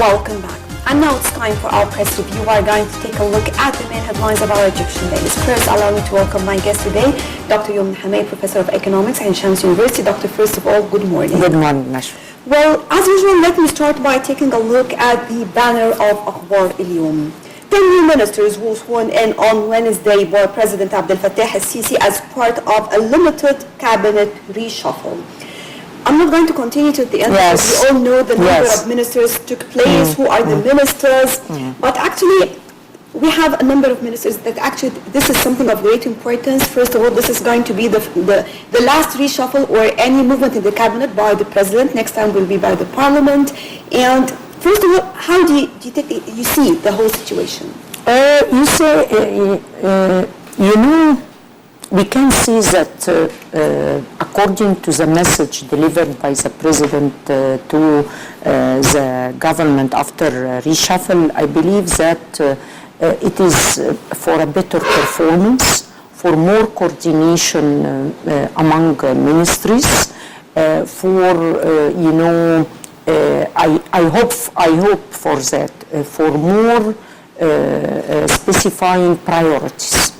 Welcome back. And now it's time for our press review. We are going to take a look at the main headlines of our Egyptian days. First, allow me to welcome my guest today, Dr. Youmn, Professor of Economics at Shams University. Doctor, first of all, good morning. Good morning, Nashwa. Well, as usual, let me start by taking a look at the banner of Youmn. 10 new ministers will sworn in on Wednesday by President Abdel Fattah al-Sisi as part of a limited cabinet reshuffle. I'm not going to continue to the end because we all know the number of ministers took place, who are the ministers, but actually we have a number of ministers that actually this is something of great importance. First of all, this is going to be the last reshuffle or any movement in the cabinet by the president. Next time will be by the parliament. And first of all, how do you see the whole situation? We can see that according to the message delivered by the president to the government after reshuffle, I believe that it is for a better performance, for more coordination among ministries, I hope for that, for more specifying priorities.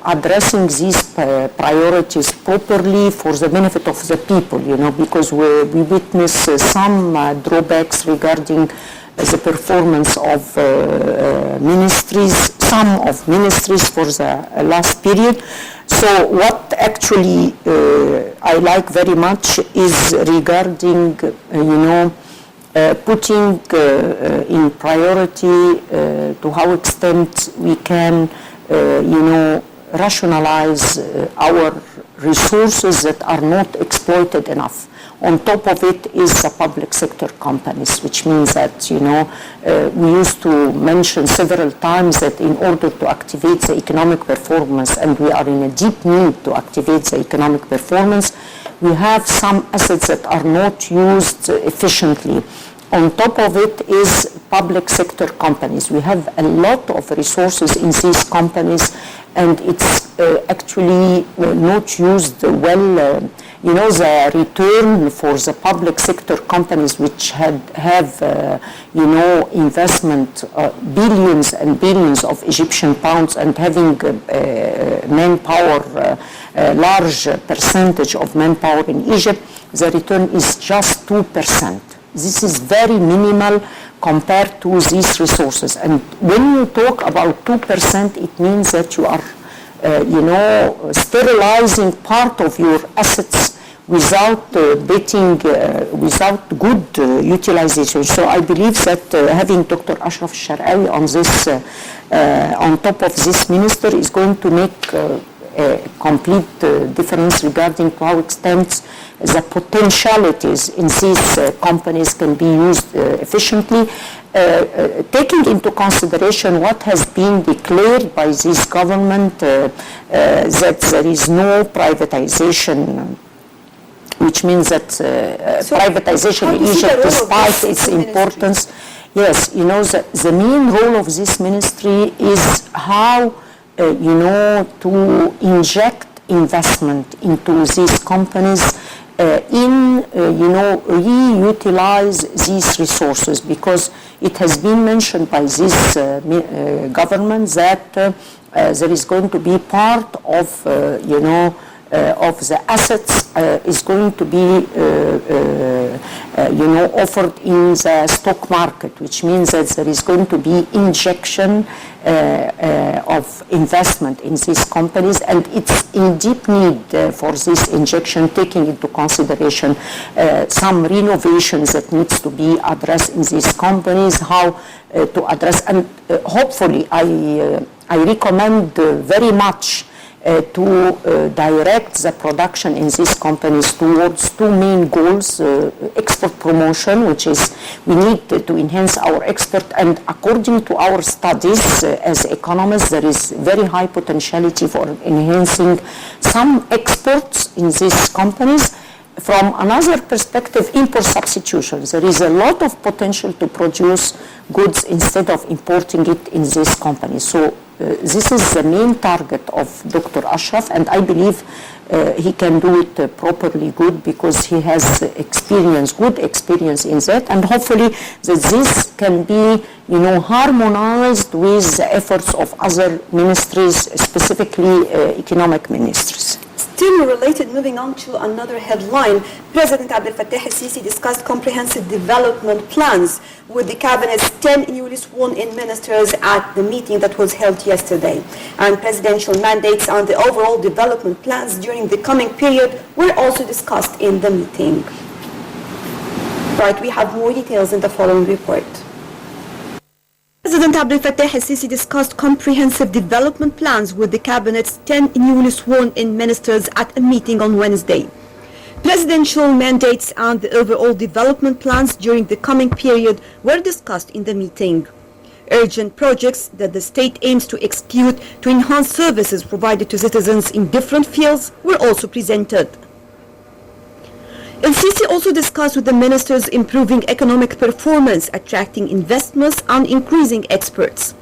Addressing these priorities properly for the benefit of the people, because we witness some drawbacks regarding the performance of ministries, some of ministries for the last period. So what actually I like very much is regarding, putting in priority to how extent we can, rationalize our resources that are not exploited enough. On top of it is the public sector companies, which means that, we used to mention several times that in order to activate the economic performance, and we are in a deep need to activate the economic performance, we have some assets that are not used efficiently. On top of it is public sector companies. We have a lot of resources in these companies, and it's actually not used well. The return for the public sector companies, which have investment billions and billions of Egyptian pounds, and having manpower, large percentage of manpower in Egypt, the return is just 2%. This is very minimal compared to these resources. And when you talk about 2%, it means that you are, sterilizing part of your assets without without good utilization. So I believe that having Dr. Ashraf al-Sharqawi on this, on top of this minister, is going to make a complete difference regarding to how extent the potentialities in these companies can be used efficiently, taking into consideration what has been declared by this government, that there is no privatization, which means that privatization in Egypt, despite its importance, the main role of this ministry is how to inject investment into these companies, reutilize these resources, because it has been mentioned by this government that there is going to be part of of the assets is going to be offered in the stock market, which means that there is going to be injection of investment in these companies, and it's in deep need for this injection, taking into consideration some renovations that needs to be addressed in these companies, how to address, and hopefully I recommend very much to direct the production in these companies towards two main goals: export promotion, which is we need to enhance our export, and according to our studies as economists, there is very high potentiality for enhancing some exports in these companies. From another perspective, import substitution. There is a lot of potential to produce goods instead of importing it in these companies. So this is the main target of Dr. Ashraf, and I believe he can do it properly good because he has good experience in that, and hopefully that this can be, harmonized with the efforts of other ministries, specifically economic ministries. Still related, moving on to another headline, President Abdel Fattah al-Sisi discussed comprehensive development plans with the cabinet's 10 newly sworn-in ministers at the meeting that was held yesterday. And presidential mandates on the overall development plans during the coming period were also discussed in the meeting. Right, we have more details in the following report. President Abdel Fattah al-Sisi discussed comprehensive development plans with the cabinet's 10 newly sworn-in ministers at a meeting on Wednesday. Presidential mandates and the overall development plans during the coming period were discussed in the meeting. Urgent projects that the state aims to execute to enhance services provided to citizens in different fields were also presented. El-Sisi also discussed with the ministers improving economic performance, attracting investments and increasing exports.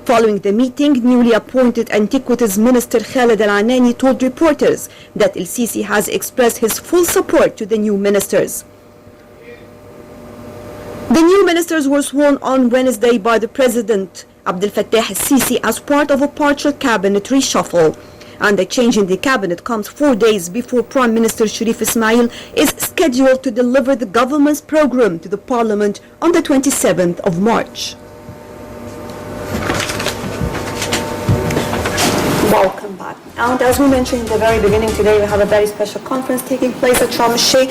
Following the meeting, newly appointed Antiquities Minister Khaled Al-Anani told reporters that El-Sisi has expressed his full support to the new ministers. The new ministers were sworn on Wednesday by the President Abdel Fattah al-Sisi as part of a partial cabinet reshuffle. And the change in the cabinet comes 4 days before Prime Minister Sharif Ismail is scheduled to deliver the government's program to the parliament on the 27th of March. Welcome back. And as we mentioned in the very beginning, today we have a very special conference taking place at Sharm el-Sheikh,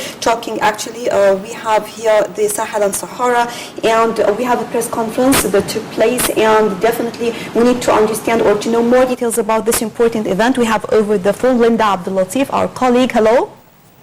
we have here the Sahel and Sahara, and we have a press conference that took place, and definitely we need to understand or to know more details about this important event. We have over the phone Linda Abdul Latif, our colleague. Hello.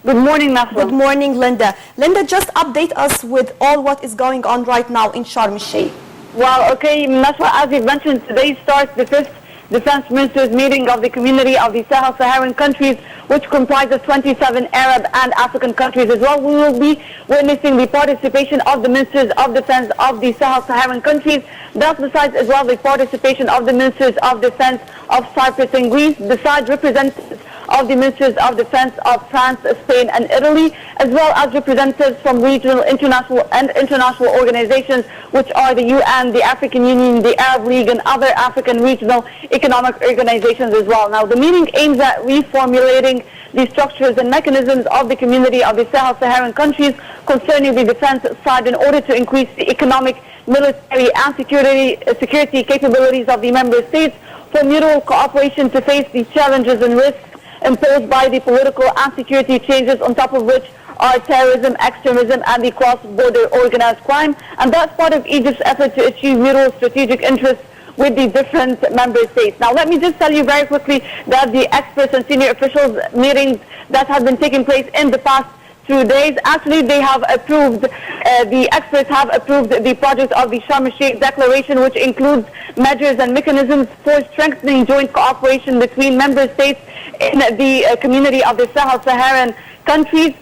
Good morning, Nasra. Good morning, Linda. Linda, just update us with all what is going on right now in Sharm el-Sheikh. Well, okay, Nasra, as you've mentioned, today starts the 5th Defense Ministers meeting of the Community of the Saharan countries, which comprises 27 Arab and African countries as well. We will be witnessing the participation of the Ministers of Defense of the Saharan countries. That besides as well the participation of the Ministers of Defense of Cyprus and Greece, besides representatives of the Ministers of Defense of France, Spain and Italy, as well as representatives from regional, international organizations, which are the UN, the African Union, the Arab League and other African regional economic organizations as well. Now, the meeting aims at reformulating the structures and mechanisms of the Community of the Saharan countries concerning the defense side in order to increase the economic, military and security capabilities of the member states for mutual cooperation to face the challenges and risks imposed by the political and security changes, on top of which are terrorism, extremism and the cross-border organized crime. And that's part of Egypt's effort to achieve mutual strategic interests with the different member states. Now, let me just tell you very quickly that the experts and senior officials meetings that have been taking place in the past 2 days, actually they have approved, the experts have approved the project of the Sharm el-Sheikh Declaration, which includes measures and mechanisms for strengthening joint cooperation between member states in the Community of the Saharan countries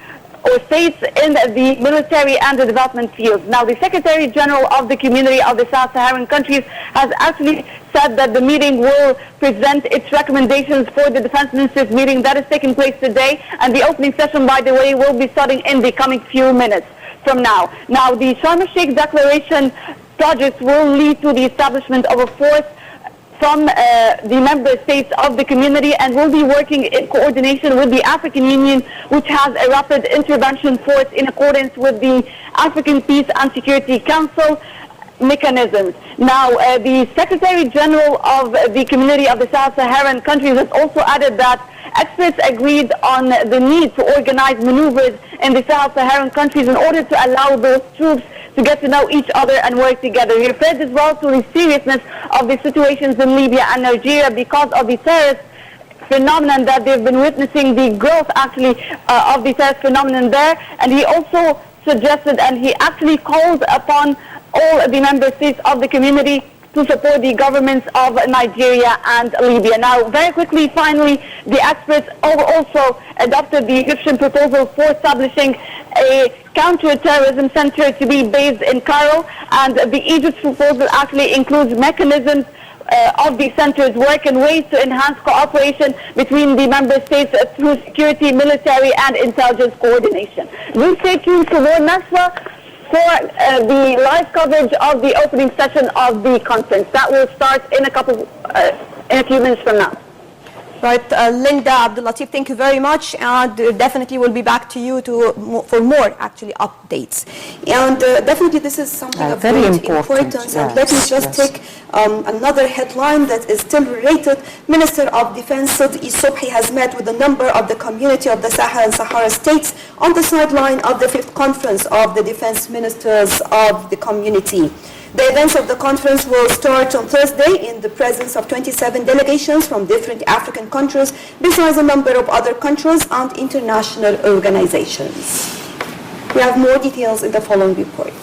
or states in the military and the development fields. Now, the Secretary General of the Community of the Saharan countries has actually said that the meeting will present its recommendations for the Defense Ministers meeting that is taking place today, and the opening session, by the way, will be starting in the coming few minutes from now. Now, the Sharm el-Sheikh Declaration project will lead to the establishment of a force from the member states of the community and will be working in coordination with the African Union, which has a rapid intervention force in accordance with the African Peace and Security Council mechanisms. Now, the Secretary General of the Community of the Saharan countries has also added that experts agreed on the need to organize maneuvers in the Saharan countries in order to allow those troops to get to know each other and work together. He referred as well to the seriousness of the situations in Libya and Nigeria because of the terrorist phenomenon that they've been witnessing, the growth actually of the terrorist phenomenon there. And he also suggested and he actually called upon all the member states of the community to support the governments of Nigeria and Libya. Now, very quickly, finally, the experts also adopted the Egyptian proposal for establishing a counter-terrorism center to be based in Cairo, and the Egypt proposal actually includes mechanisms of these centers work in ways to enhance cooperation between the member states through security, military, and intelligence coordination. Do stay tuned to more Nasra for the live coverage of the opening session of the conference. That will start in a few minutes from now. Right, Linda, Abdul Latif, thank you very much, and definitely we'll be back to you for more actually updates. And definitely this is something of very great important. importance. And let me just take another headline that is still related. Minister of Defense Saudi Subhi has met with a number of the community of the Sahel and Sahara states on the sideline of the 5th conference of the defense ministers of the community. The events of the conference will start on Thursday in the presence of 27 delegations from different African countries, besides a number of other countries and international organizations. We have more details in the following report.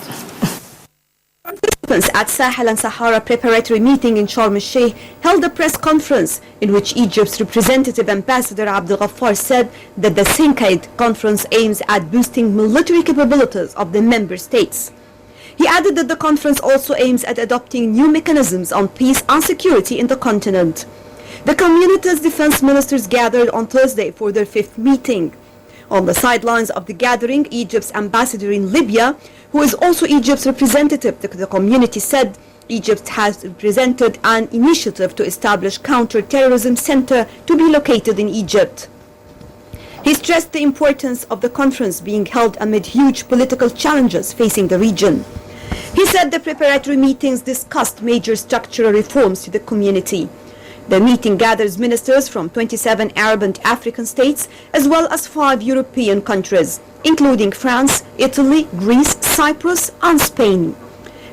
Participants at Sahel and Sahara preparatory meeting in Sharm el-Sheikh held a press conference in which Egypt's representative ambassador Abdel Ghaffar said that the Syncade conference aims at boosting military capabilities of the member states. He added that the conference also aims at adopting new mechanisms on peace and security in the continent. The community's defense ministers gathered on Thursday for their 5th meeting. On the sidelines of the gathering, Egypt's ambassador in Libya, who is also Egypt's representative to the community, said Egypt has presented an initiative to establish counter-terrorism center to be located in Egypt. He stressed the importance of the conference being held amid huge political challenges facing the region. He said the preparatory meetings discussed major structural reforms to the community. The meeting gathers ministers from 27 Arab and African states, as well as 5 European countries, including France, Italy, Greece, Cyprus, and Spain.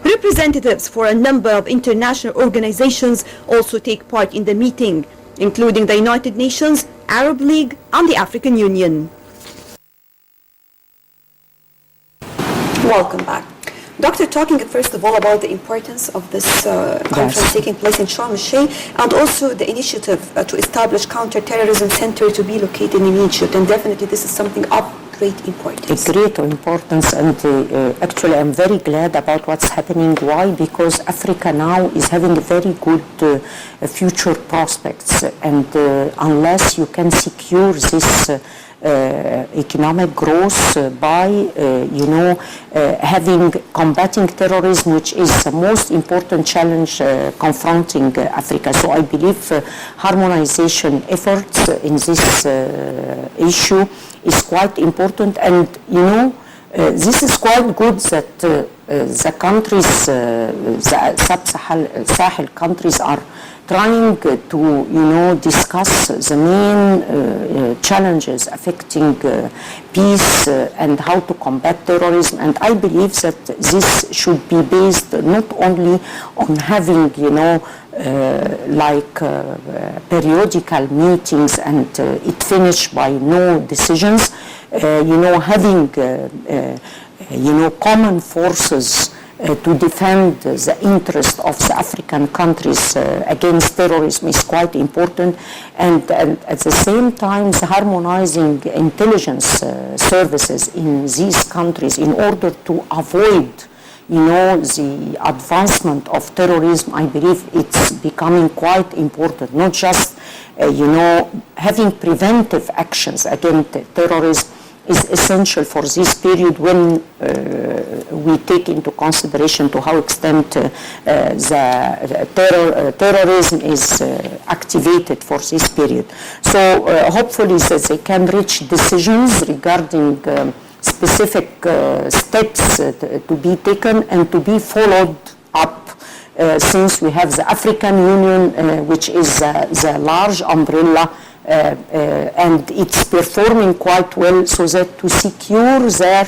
Representatives for a number of international organizations also take part in the meeting, including the United Nations, Arab League, and the African Union. Welcome back. Doctor, talking first of all about the importance of this conference taking place in Sharm el-Sheikh, and also the initiative to establish counter-terrorism center to be located in Egypt, and definitely this is something of great importance. A great importance, and actually I'm very glad about what's happening. Why? Because Africa now is having very good future prospects, and unless you can secure this economic growth by combating terrorism, which is the most important challenge confronting Africa. So I believe harmonization efforts in this issue is quite important, and this is quite good that the countries, the sub-Sahel countries are trying to discuss the main challenges affecting peace and how to combat terrorism. And I believe that this should be based not only on having periodical meetings and it finished by no decisions, having common forces to defend the interest of the African countries against terrorism is quite important, and at the same time harmonizing intelligence services in these countries in order to avoid the advancement of terrorism. I believe it's becoming quite important, not just having preventive actions against terrorism is essential for this period when we take into consideration to how extent terrorism is activated for this period. So hopefully that they can reach decisions regarding specific steps to be taken and to be followed up since we have the African Union, which is the large umbrella, and it's performing quite well, so that to secure their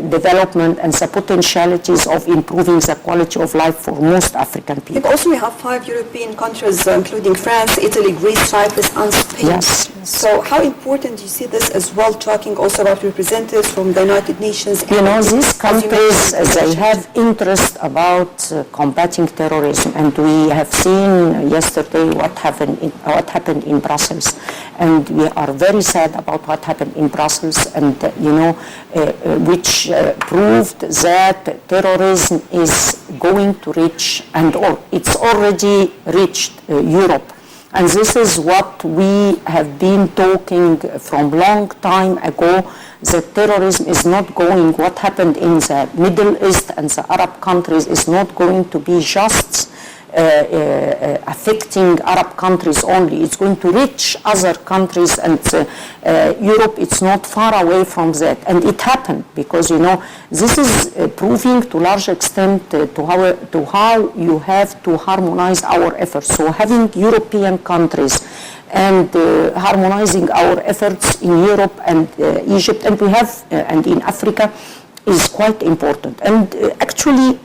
development and the potentialities of improving the quality of life for most African people. Also, we have 5 European countries, including France, Italy, Greece, Cyprus, and Spain. Yes. So how important do you see this as well, talking also about representatives from the United Nations? These countries, they have interest about combating terrorism, and we have seen yesterday what happened in Brussels, and we are very sad about what happened in Brussels, and which proved that terrorism is going to reach, it's already reached Europe. And this is what we have been talking from long time ago, that terrorism is not going, what happened in the Middle East and the Arab countries is not going to be just affecting Arab countries only. It's going to reach other countries, and Europe, it's not far away from that. And it happened because, this is proving to large extent to how you have to harmonize our efforts. So having European countries and harmonizing our efforts in Europe and Egypt, and we have, and in Africa, is quite important. And actually,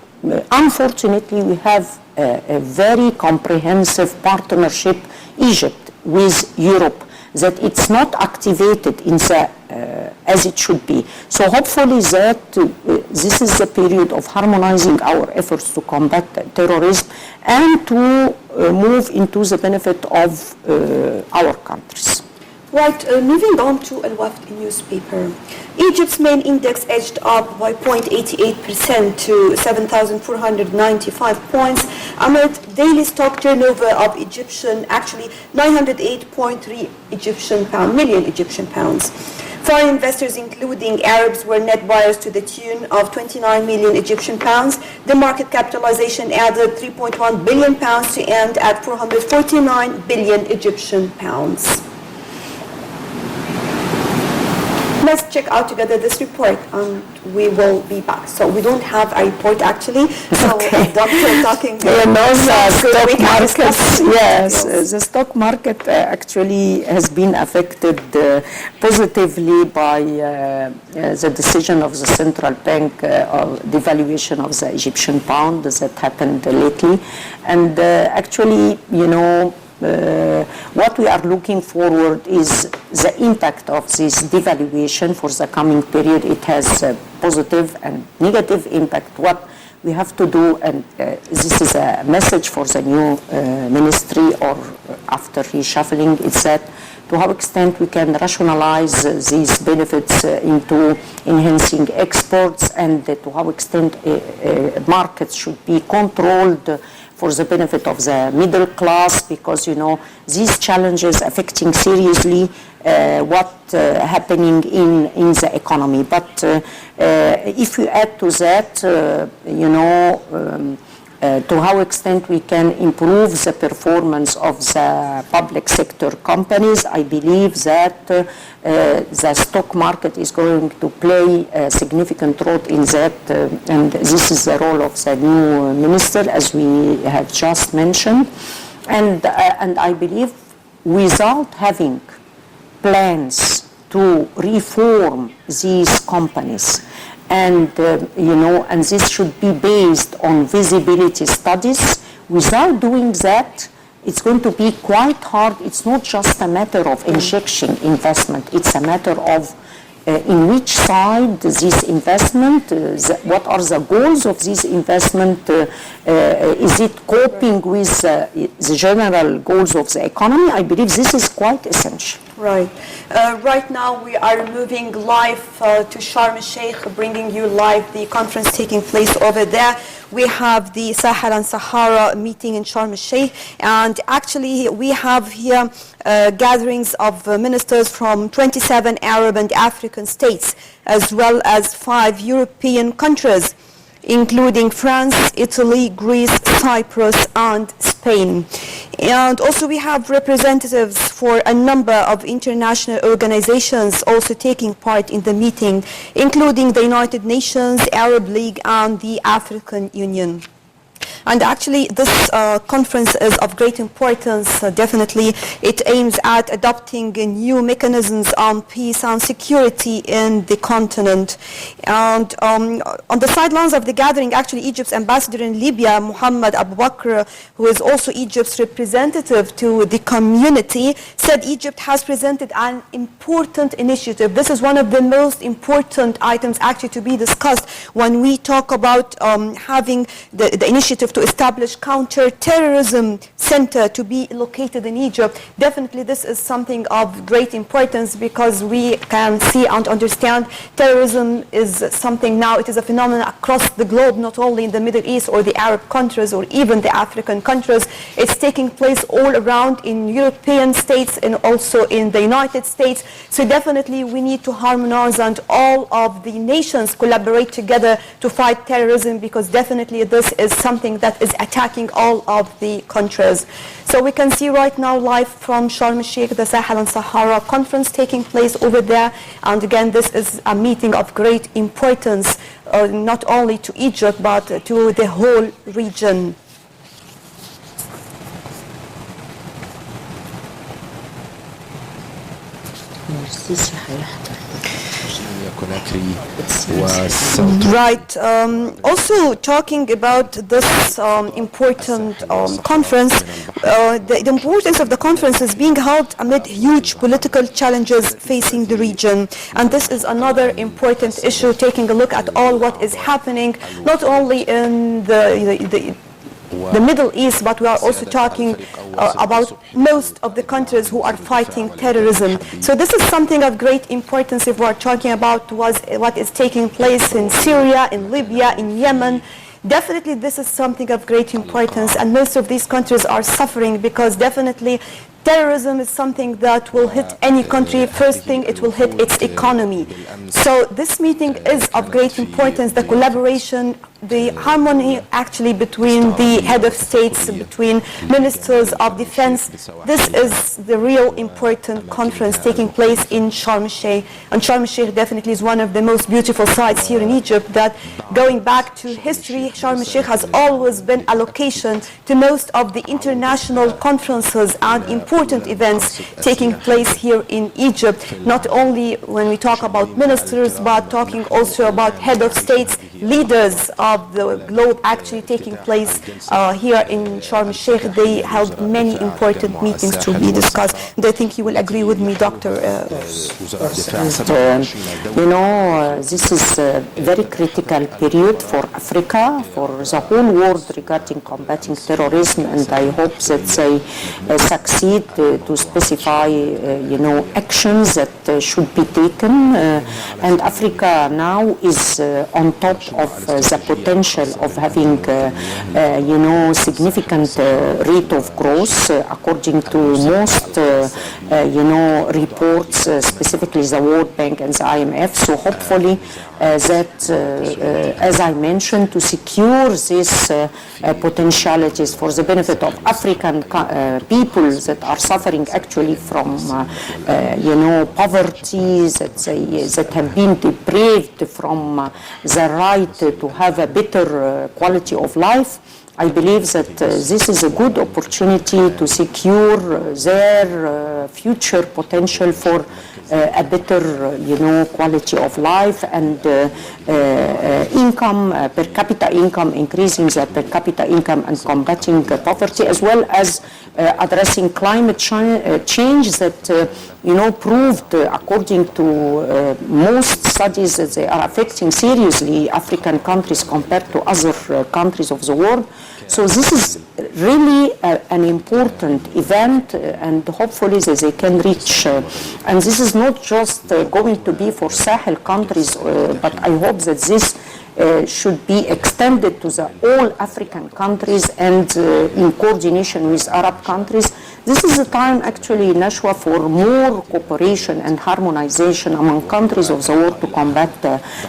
unfortunately, we have a very comprehensive partnership, Egypt, with Europe, that it's not activated in the, as it should be. So hopefully that this is the period of harmonizing our efforts to combat terrorism and to move into the benefit of our countries. Right, moving on to Al-Wafd newspaper. Egypt's main index edged up by 0.88% to 7,495 points amid daily stock turnover of 908.3 million Egyptian pounds. Foreign investors, including Arabs, were net buyers to the tune of 29 million Egyptian pounds. The market capitalization added 3.1 billion pounds to end at 449 billion Egyptian pounds. Let's check out together this report and we will be back. So we don't have a report actually. So Dr. talking the stock market, yes, the stock market actually has been affected positively by the decision of the central bank of the devaluation of the Egyptian pound that happened lately. And actually, what we are looking forward is the impact of this devaluation for the coming period. It has a positive and negative impact. What we have to do, and this is a message for the new ministry or after reshuffling, is that to what extent we can rationalize these benefits into enhancing exports, and to what extent markets should be controlled for the benefit of the middle class, because these challenges affecting seriously what happening in the economy. But if you add to that, to how extent we can improve the performance of the public sector companies, I believe that the stock market is going to play a significant role in that, and this is the role of the new minister, as we have just mentioned. And I believe without having plans to reform these companies, and and this should be based on visibility studies. Without doing that, it's going to be quite hard. It's not just a matter of injection investment. It's a matter of in which side this investment, what are the goals of this investment, is it coping with the general goals of the economy? I believe this is quite essential. Right. Right now we are moving live to Sharm el-Sheikh, bringing you live the conference taking place over there. We have the Sahel and Sahara meeting in Sharm el-Sheikh, and actually we have here gatherings of ministers from 27 Arab and African states, as well as 5 European countries, including France, Italy, Greece, Cyprus, and Spain. And also we have representatives for a number of international organizations also taking part in the meeting, including the United Nations, Arab League, and the African Union. And actually this conference is of great importance, definitely. It aims at adopting new mechanisms on peace and security in the continent. And on the sidelines of the gathering, actually Egypt's ambassador in Libya, Muhammad Abu Bakr, who is also Egypt's representative to the community, said Egypt has presented an important initiative. This is one of the most important items actually to be discussed when we talk about having the initiative Egypt to establish counter-terrorism center to be located in Egypt. Definitely this is something of great importance because we can see and understand terrorism is something now, it is a phenomenon across the globe, not only in the Middle East or the Arab countries or even the African countries. It's taking place all around in European states and also in the United States. So definitely we need to harmonize and all of the nations collaborate together to fight terrorism, because definitely this is something that is attacking all of the countries. So we can see right now live from Sharm el-Sheikh, the Sahel and Sahara conference taking place over there. And again, this is a meeting of great importance, not only to Egypt, but to the whole region. Right. Also talking about this important conference, the importance of the conference is being held amid huge political challenges facing the region. And this is another important issue, taking a look at all what is happening, not only in the Middle East, but we are also talking about most of the countries who are fighting terrorism. So this is something of great importance if we are talking about what is taking place in Syria, in Libya, in Yemen. Definitely this is something of great importance, and most of these countries are suffering because definitely terrorism is something that will hit any country. First thing, it will hit its economy. So this meeting is of great importance, the collaboration, the harmony actually between the head of states, between ministers of defense. This is the real important conference taking place in Sharm el-Sheikh. And Sharm el-Sheikh definitely is one of the most beautiful sites here in Egypt, that going back to history, Sharm el-Sheikh has always been a location to most of the international conferences and important events taking place here in Egypt. Not only when we talk about ministers, but talking also about head of states, leaders of the globe actually taking place here in Sharm el-Sheikh. They held many important meetings to be discussed. And I think you will agree with me, Dr. This is a very critical period for Africa, for the whole world regarding combating terrorism, and I hope that they succeed to specify, actions that should be taken. And Africa now is on top of the potential of having, significant rate of growth according to most, reports, specifically the World Bank and the IMF. So hopefully that, as I mentioned, to secure these potentialities for the benefit of African people that are suffering actually from, poverty, that have been deprived from the right to have a better quality of life. I believe that this is a good opportunity to secure their future potential for a better, quality of life and income, per capita income, increasing the per capita income and combating poverty, as well as addressing climate change that, proved, according to most studies, that they are affecting seriously African countries compared to other countries of the world. So this is really an important event, and hopefully that they can reach. And this is not just going to be for Sahel countries, but I hope that this should be extended to the all African countries and in coordination with Arab countries. This is a time actually, Nashwa, for more cooperation and harmonization among countries of the world to combat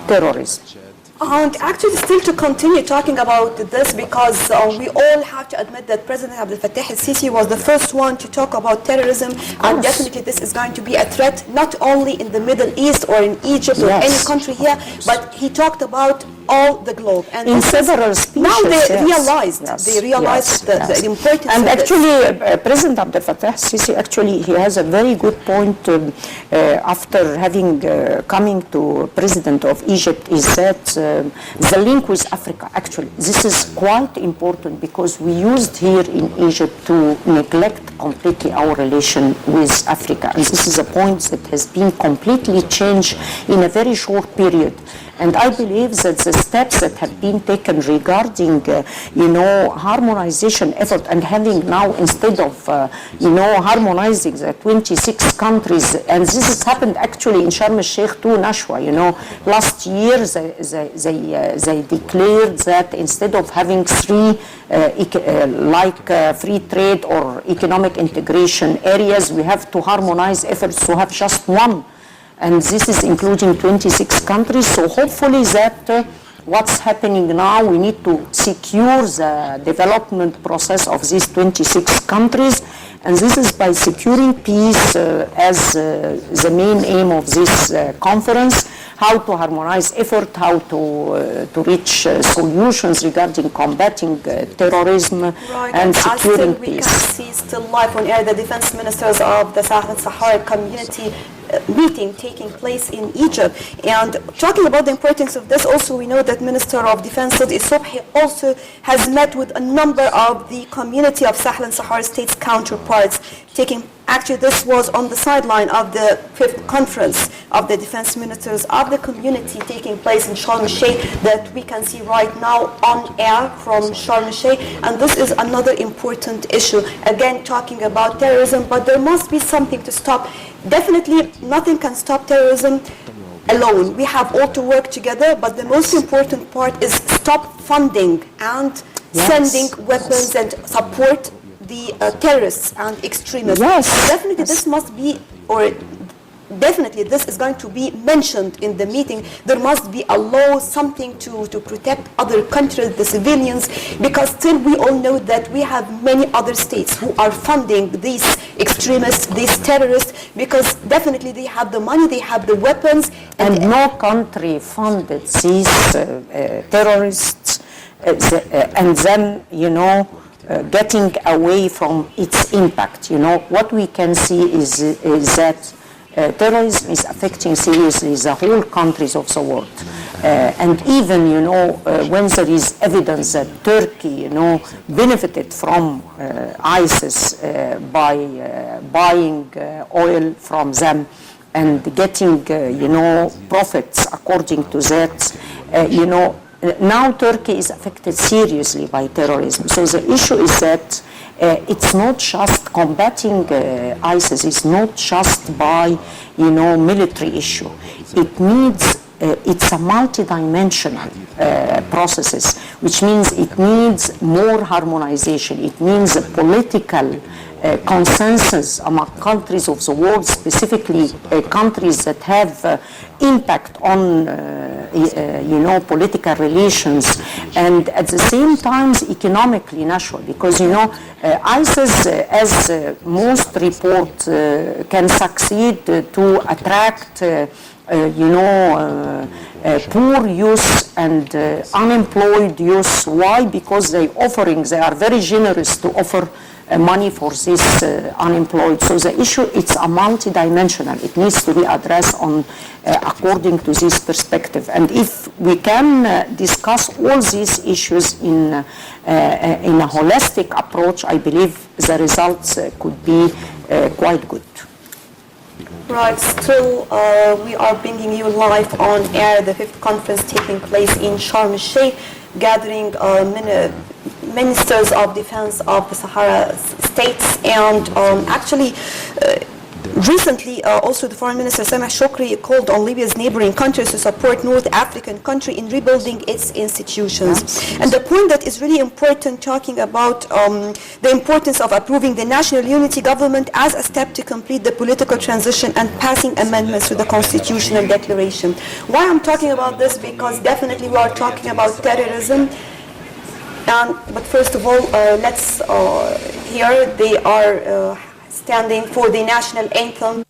terrorism. And actually still to continue talking about this, because we all have to admit that President Abdel Fattah el-Sisi was the first one to talk about terrorism, and definitely this is going to be a threat not only in the Middle East or in Egypt or any country here, but he talked about all the globe. And in several speeches. Now they realized the importance and of actually, this. President Abdel Fattah el-Sisi, actually, he has a very good point after having coming to President of Egypt, is that the link with Africa, actually, this is quite important, because we used here in Egypt to neglect completely our relation with Africa. And this is a point that has been completely changed in a very short period. And I believe that the steps that have been taken regarding, harmonization effort and having now, instead of, harmonizing the 26 countries, and this has happened actually in Sharm el-Sheikh too, Nashwa, last year they declared that instead of having three free trade or economic integration areas, we have to harmonize efforts to have just one. And this is including 26 countries. So hopefully that what's happening now, we need to secure the development process of these 26 countries. And this is by securing peace as the main aim of this conference, how to harmonize effort, how to reach solutions regarding combating terrorism and securing peace. We can see still live on air the defense ministers of the Sahara community meeting taking place in Egypt. And talking about the importance of this, also we know that Minister of Defense Saudi Subhi also has met with a number of the community of Sahel and Sahara states counterparts. Actually, this was on the sideline of the 5th conference of the defense ministers of the community taking place in Sharm el-Sheikh that we can see right now on air from Sharm el-Sheikh. And this is another important issue. Again, talking about terrorism, but there must be something to stop. Definitely, nothing can stop terrorism alone. We have all to work together, but the most important part is stop funding and sending weapons and support the terrorists and extremists. Definitely this must be, or definitely this is going to be mentioned in the meeting. There must be a law, something to protect other countries, the civilians, because still we all know that we have many other states who are funding these extremists, these terrorists, because definitely they have the money, they have the weapons. And no country funded these terrorists and then, getting away from its impact. What we can see is that terrorism is affecting seriously the whole countries of the world. And even, when there is evidence that Turkey, benefited from ISIS by buying oil from them and getting, profits according to that, now Turkey is affected seriously by terrorism. So the issue is that it's not just combating ISIS, it's not just by, military issue. It needs, it's a multidimensional processes, which means it needs more harmonization. It means a political consensus among countries of the world, specifically countries that have impact on, political relations, and at the same time economically natural, because ISIS, as most reports, can succeed to attract poor youth and unemployed youth. Why? Because they are very generous to offer money for this unemployed. So the issue, it's a multidimensional. It needs to be addressed on according to this perspective. And if we can discuss all these issues in a holistic approach, I believe the results could be quite good. Right, still we are bringing you live on air the 5th conference taking place in Sharm el-Sheikh, gathering ministers of defense of the Sahara states, and actually recently also the Foreign Minister Sameh Shoukry called on Libya's neighboring countries to support North African country in rebuilding its institutions. And the point that is really important, talking about the importance of approving the national unity government as a step to complete the political transition and passing amendments to the constitutional declaration. Why I'm talking about this? Because definitely we are talking about terrorism. But first of all, let's hear they are standing for the national anthem